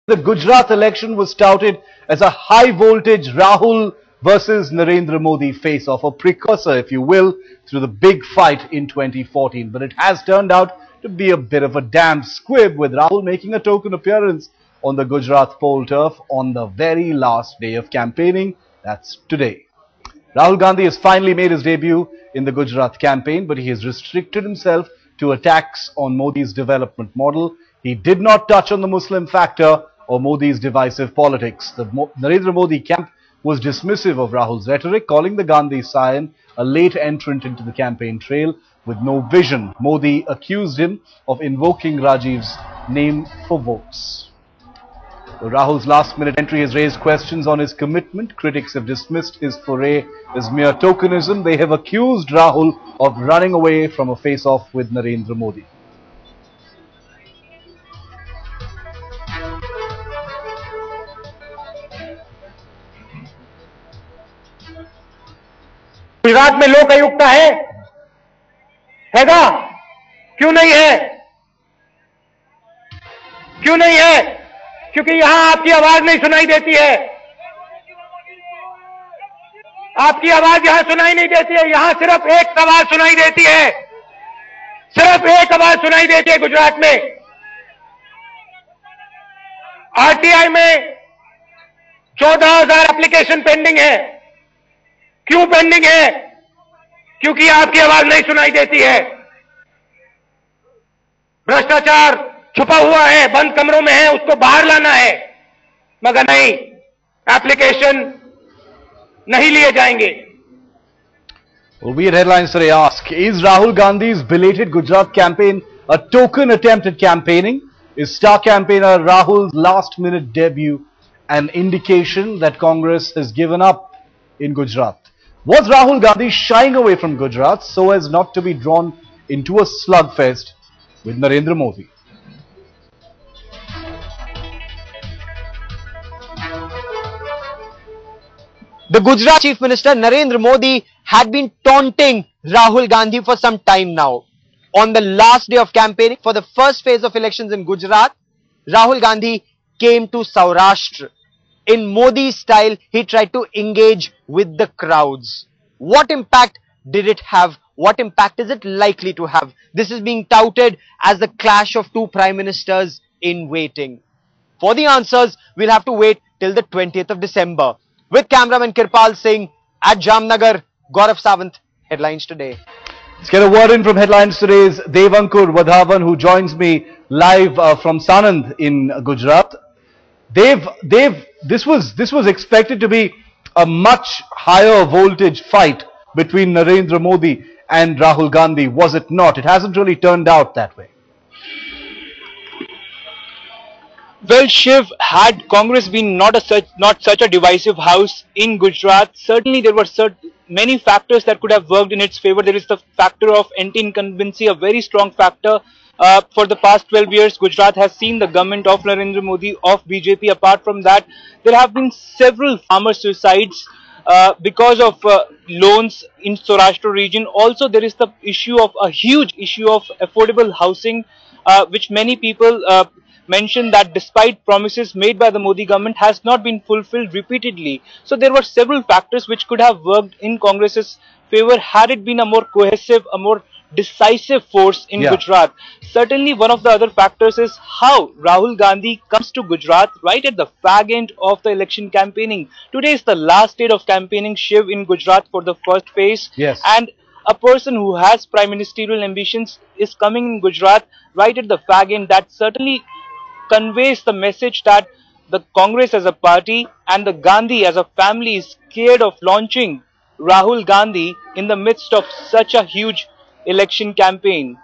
The Gujarat election was touted as a high-voltage Rahul versus Narendra Modi face-off, a precursor, if you will, to the big fight in 2014. But it has turned out to be a bit of a damn squib, with Rahul making a token appearance on the Gujarat poll turf on the very last day of campaigning. That's today. Rahul Gandhi has finally made his debut in the Gujarat campaign, but he has restricted himself to attacks on Modi's development model. He did not touch on the Muslim factor or Modi's divisive politics. The Narendra Modi camp was dismissive of Rahul's rhetoric, calling the Gandhi scion a late entrant into the campaign trail with no vision. Modi accused him of invoking Rajiv's name for votes. Well, Rahul's last-minute entry has raised questions on his commitment. Critics have dismissed his foray as mere tokenism. They have accused Rahul of running away from a face-off with Narendra Modi. Gujarat में लोक आयुक्त हैगा? क्यों नहीं है? क्यों नहीं है? क्योंकि यहां आपकी आवाज नहीं सुनाई देती है। आपकी आवाज यहां सुनाई नहीं देती है। यहां सिर्फ एक आवाज सुनाई देती है। सिर्फ एक आवाज सुनाई देती है गुजरात में। आरटीआई में 14,000 एप्लीकेशन पेंडिंग है। क्यों पेंडिंग है? क्योंकि आपकी आवाज नहीं सुनाई देती है। भ्रष्टाचार छुपा हुआ है, बंद कमरों में है, उसको बाहर लाना है, मगर नहीं, एप्लीकेशन नहीं लिए जाएंगे। Well, we at Headlines Today ask, is Rahul Gandhi's belated Gujarat campaign a token attempt at campaigning? Is star campaigner Rahul's last-minute debut an indication that Congress has given up in Gujarat? Was Rahul Gandhi shying away from Gujarat so as not to be drawn into a slugfest with Narendra Modi? The Gujarat Chief Minister Narendra Modi had been taunting Rahul Gandhi for some time now. On the last day of campaigning for the first phase of elections in Gujarat, Rahul Gandhi came to Saurashtra. In Modi's style, he tried to engage with the crowds. What impact did it have? What impact is it likely to have? This is being touted as the clash of two prime ministers in waiting. For the answers, we'll have to wait till the 20th of December. With cameraman Kirpal Singh at Jamnagar, Gaurav Sawant, Headlines Today. Let's get a word in from Headlines Today's Devankur Wadhavan, who joins me live from Sanand in Gujarat. This was expected to be a much higher voltage fight between Narendra Modi and Rahul Gandhi, was it not? It hasn't really turned out that way. Well, Shiv, had Congress been not such a divisive house in Gujarat, certainly there were many factors that could have worked in its favor. There is the factor of anti-incumbency, a very strong factor. For the past 12 years, Gujarat has seen the government of Narendra Modi, of BJP. Apart from that, there have been several farmer suicides because of loans in Saurashtra region. Also, there is the issue of a huge issue of affordable housing, which many people mention that despite promises made by the Modi government has not been fulfilled repeatedly. So there were several factors which could have worked in Congress's favor had it been a more cohesive, a more decisive force in Gujarat. Certainly one of the other factors is how Rahul Gandhi comes to Gujarat right at the fag end of the election campaigning. Today is the last day of campaigning, Shiv, in Gujarat for the first phase. Yes. And a person who has prime ministerial ambitions is coming in Gujarat right at the fag end. That certainly conveys the message that the Congress as a party and the Gandhi as a family is scared of launching Rahul Gandhi in the midst of such a huge election campaign.